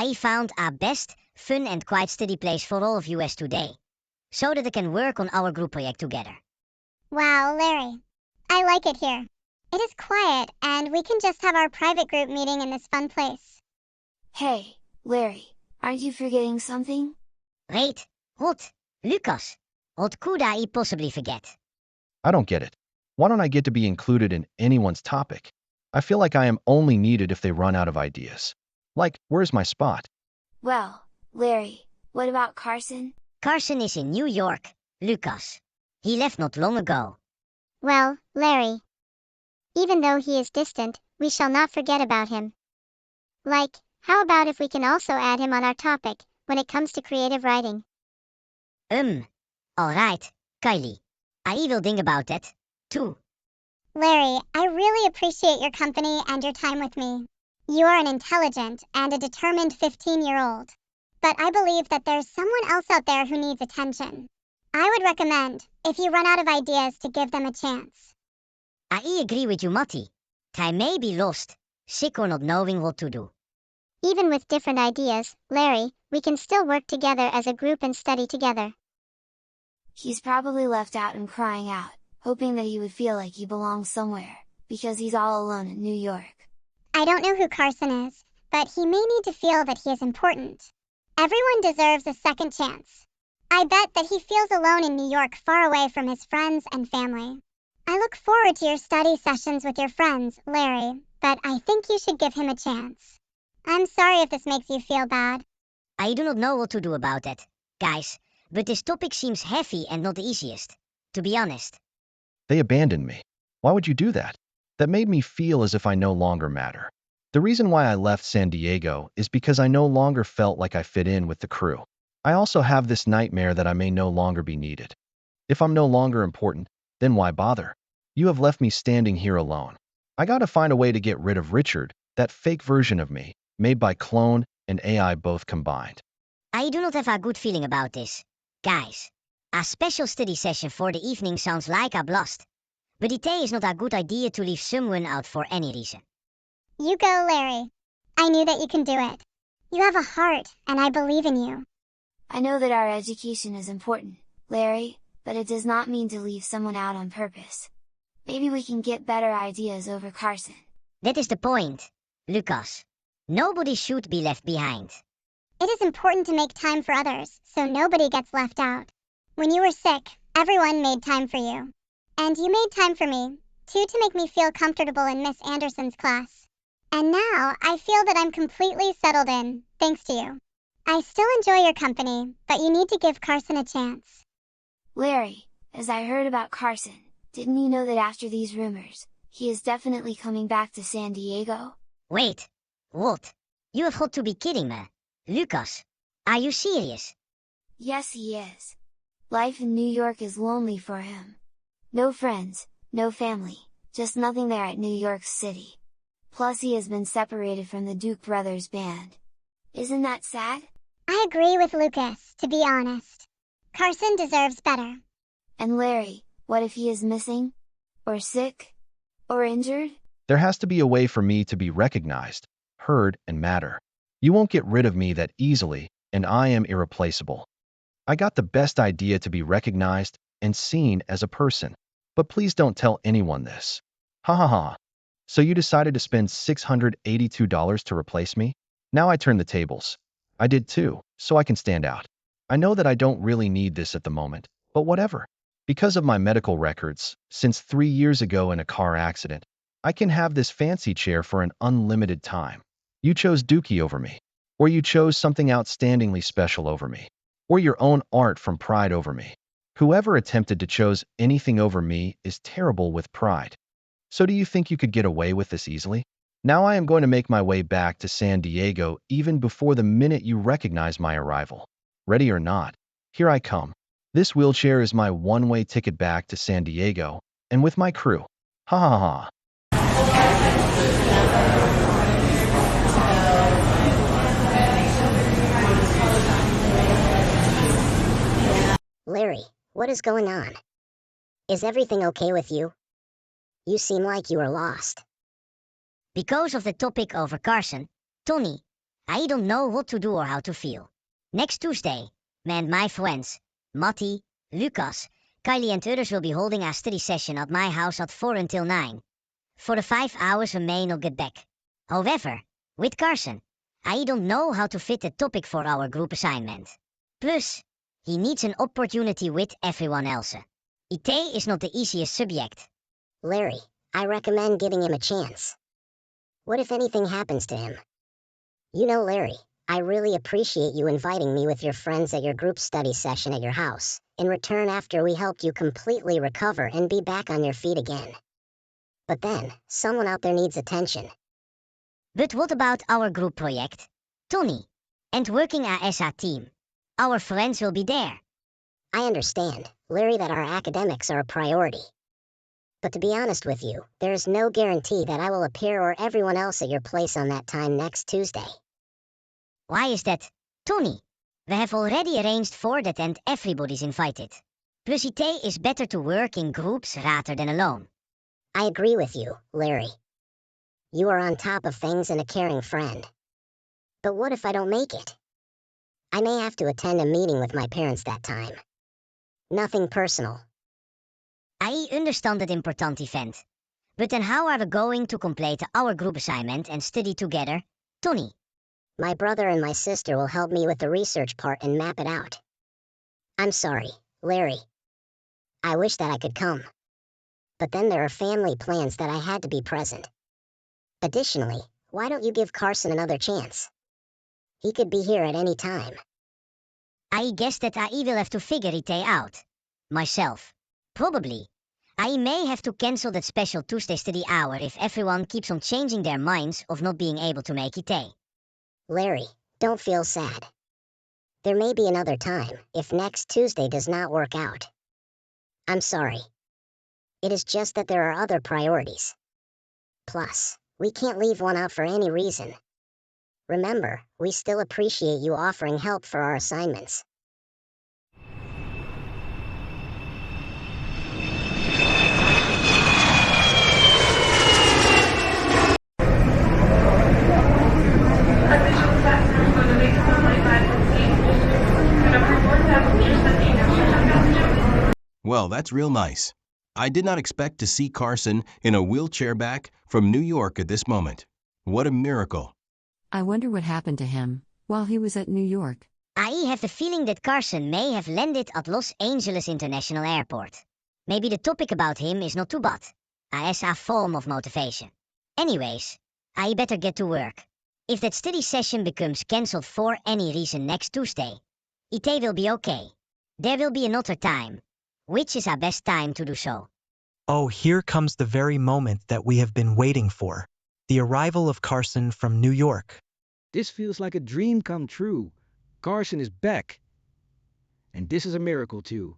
I found a best, fun and quiet study place for all of you as today, so that I can work on our group project together. Wow, Larry. I like it here. It is quiet, and we can just have our private group meeting in this fun place. Hey, Larry, aren't you forgetting something? Wait, what? Lucas, what could I possibly forget? I don't get it. Why don't I get to be included in anyone's topic? I feel like I am only needed if they run out of ideas. Like, where's my spot? Well, Larry, what about Carson? Carson is in New York, Lucas. He left not long ago. Well, Larry. Even though he is distant, we shall not forget about him. Like, how about if we can also add him on our topic, when it comes to creative writing? Alright, Kylie. I will think about that, too. Larry, I really appreciate your company and your time with me. You are an intelligent and a determined 15-year-old. But I believe that there's someone else out there who needs attention. I would recommend, if you run out of ideas, to give them a chance. I agree with you, Matty. They may be lost, sick or not knowing what to do. Even with different ideas, Larry, we can still work together as a group and study together. He's probably left out and crying out, hoping that he would feel like he belongs somewhere, because he's all alone in New York. I don't know who Carson is, but he may need to feel that he is important. Everyone deserves a second chance. I bet that he feels alone in New York, far away from his friends and family. I look forward to your study sessions with your friends, Larry, but I think you should give him a chance. I'm sorry if this makes you feel bad. I do not know what to do about that, guys, but this topic seems heavy and not the easiest, to be honest. They abandoned me. Why would you do that? That made me feel as if I no longer matter. The reason why I left San Diego is because I no longer felt like I fit in with the crew. I also have this nightmare that I may no longer be needed. If I'm no longer important, then why bother? You have left me standing here alone. I gotta find a way to get rid of Richard, that fake version of me, made by clone and AI both combined. I do not have a good feeling about this. Guys, a special study session for the evening sounds like a blast. But it is not a good idea to leave someone out for any reason. You go, Larry. I knew that you can do it. You have a heart, and I believe in you. I know that our education is important, Larry, but it does not mean to leave someone out on purpose. Maybe we can get better ideas over Carson. That is the point, Lucas. Nobody should be left behind. It is important to make time for others, so nobody gets left out. When you were sick, everyone made time for you. And you made time for me, too, to make me feel comfortable in Miss Anderson's class. And now, I feel that I'm completely settled in, thanks to you. I still enjoy your company, but you need to give Carson a chance. Larry, as I heard about Carson, didn't you know that after these rumors, he is definitely coming back to San Diego? Wait, what? You have got to be kidding me. Lucas, are you serious? Yes, he is. Life in New York is lonely for him. No friends, no family, just nothing there at New York City. Plus he has been separated from the Duke Brothers band. Isn't that sad? I agree with Lucas, to be honest. Carson deserves better. And Larry, what if he is missing? Or sick? Or injured? There has to be a way for me to be recognized, heard, and matter. You won't get rid of me that easily, and I am irreplaceable. I got the best idea to be recognized and seen as a person. But please don't tell anyone this. Ha ha ha. So you decided to spend $682 to replace me? Now I turn the tables. I did too, so I can stand out. I know that I don't really need this at the moment, but whatever. Because of my medical records, since 3 years ago in a car accident, I can have this fancy chair for an unlimited time. You chose Dookie over me, or you chose something outstandingly special over me, or your own art from Pride over me. Whoever attempted to choose anything over me is terrible with pride. So do you think you could get away with this easily? Now I am going to make my way back to San Diego even before the minute you recognize my arrival. Ready or not, here I come. This wheelchair is my one-way ticket back to San Diego, and with my crew. Ha ha ha. Larry, what is going on? Is everything okay with you? You seem like you are lost. Because of the topic over Carson, Tony, I don't know what to do or how to feel. Next Tuesday, me and my friends, Matti, Lucas, Kylie and others will be holding a study session at my house at 4 until 9. For the 5 hours we may not get back. However, with Carson, I don't know how to fit the topic for our group assignment. Plus, he needs an opportunity with everyone else. IT is not the easiest subject. Larry, I recommend giving him a chance. What if anything happens to him? You know, Larry, I really appreciate you inviting me with your friends at your group study session at your house, in return after we helped you completely recover and be back on your feet again. But then, someone out there needs attention. But what about our group project? Tony, and working as a team. Our friends will be there. I understand, Larry, that our academics are a priority. But to be honest with you, there is no guarantee that I will appear or everyone else at your place on that time next Tuesday. Why is that? Tony, we have already arranged for that and everybody's invited. Plus IT is better to work in groups rather than alone. I agree with you, Larry. You are on top of things and a caring friend. But what if I don't make it? I may have to attend a meeting with my parents that time. Nothing personal. I understand that important event. But then how are we going to complete our group assignment and study together, Tony? My brother and my sister will help me with the research part and map it out. I'm sorry, Larry. I wish that I could come. But then there are family plans that I had to be present. Additionally, why don't you give Carson another chance? He could be here at any time. I guess that I will have to figure it out. Myself. Probably. I may have to cancel that special Tuesday study hour if everyone keeps on changing their minds of not being able to make it. Larry, don't feel sad. There may be another time if next Tuesday does not work out. I'm sorry. It is just that there are other priorities. Plus, we can't leave one out for any reason. Remember, we still appreciate you offering help for our assignments. Well, that's real nice. I did not expect to see Carson in a wheelchair back from New York at this moment. What a miracle. I wonder what happened to him while he was at New York. I have the feeling that Carson may have landed at Los Angeles International Airport. Maybe the topic about him is not too bad, as a form of motivation. Anyways, I better get to work. If that study session becomes cancelled for any reason next Tuesday, it will be okay. There will be another time. Which is our best time to do so? Oh, here comes the very moment that we have been waiting for. The arrival of Carson from New York. This feels like a dream come true. Carson is back. And this is a miracle too.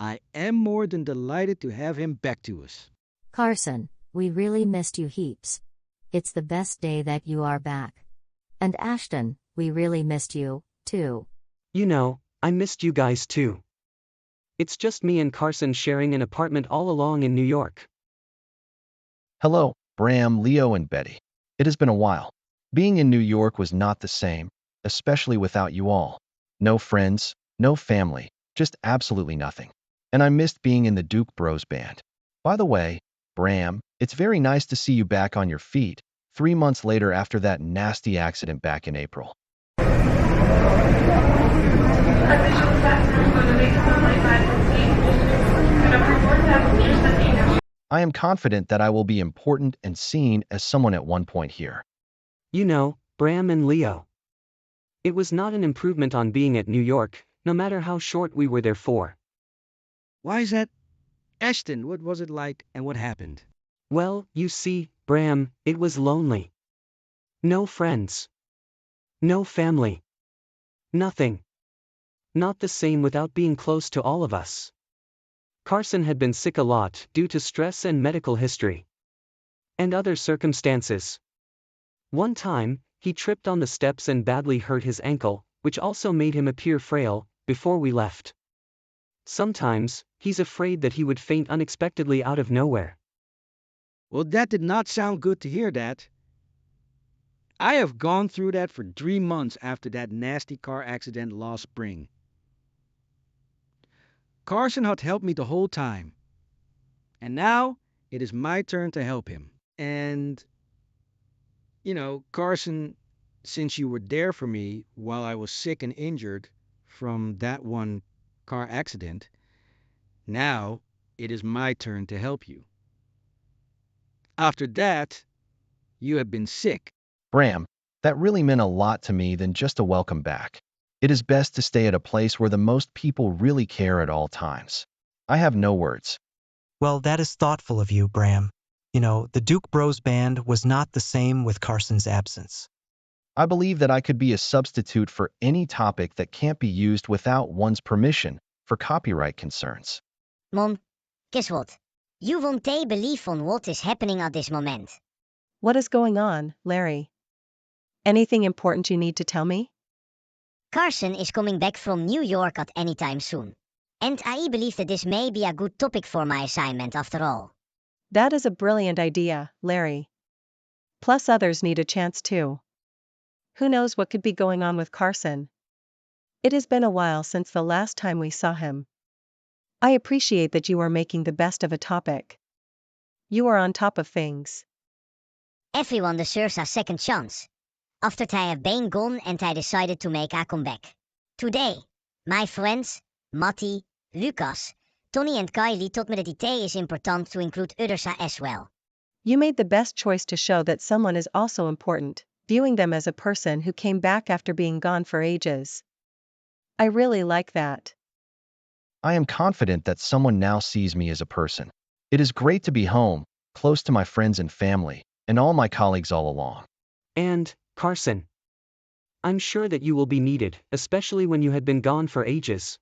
I am more than delighted to have him back to us. Carson, we really missed you heaps. It's the best day that you are back. And Ashton, we really missed you, too. You know, I missed you guys too. It's just me and Carson sharing an apartment all along in New York. Hello, Bram, Leo, and Betty. It has been a while. Being in New York was not the same, especially without you all. No friends, no family, just absolutely nothing. And I missed being in the Duke Bros band. By the way, Bram, it's very nice to see you back on your feet, 3 months later after that nasty accident back in April. I am confident that I will be important and seen as someone at one point here. You know, Bram and Leo. It was not an improvement on being at New York, no matter how short we were there for. Why is that? Ashton, what was it like and what happened? Well, you see, Bram, it was lonely. No friends. No family. Nothing. Not the same without being close to all of us. Carson had been sick a lot due to stress and medical history. And other circumstances. One time, he tripped on the steps and badly hurt his ankle, which also made him appear frail, before we left. Sometimes, he's afraid that he would faint unexpectedly out of nowhere. Well, that did not sound good to hear that. I have gone through that for 3 months after that nasty car accident last spring. Carson had helped me the whole time, and now it is my turn to help him. And, Carson, since you were there for me while I was sick and injured from that one car accident, now it is my turn to help you. After that, you have been sick. Bram, that really meant a lot to me than just a welcome back. It is best to stay at a place where the most people really care at all times. I have no words. Well, that is thoughtful of you, Bram. The Duke Bros Band was not the same with Carson's absence. I believe that I could be a substitute for any topic that can't be used without one's permission for copyright concerns. Mom, guess what? You won't believe on what is happening at this moment. What is going on, Larry? Anything important you need to tell me? Carson is coming back from New York at any time soon. And I believe that this may be a good topic for my assignment after all. That is a brilliant idea, Larry. Plus others need a chance too. Who knows what could be going on with Carson? It has been a while since the last time we saw him. I appreciate that you are making the best of a topic. You are on top of things. Everyone deserves a second chance. After I have been gone and I decided to make a comeback. Today, my friends, Matty, Lucas, Tony and Kylie told me that it is important to include others as well. You made the best choice to show that someone is also important, viewing them as a person who came back after being gone for ages. I really like that. I am confident that someone now sees me as a person. It is great to be home, close to my friends and family, and all my colleagues all along. And, Carson, I'm sure that you will be needed, especially when you had been gone for ages.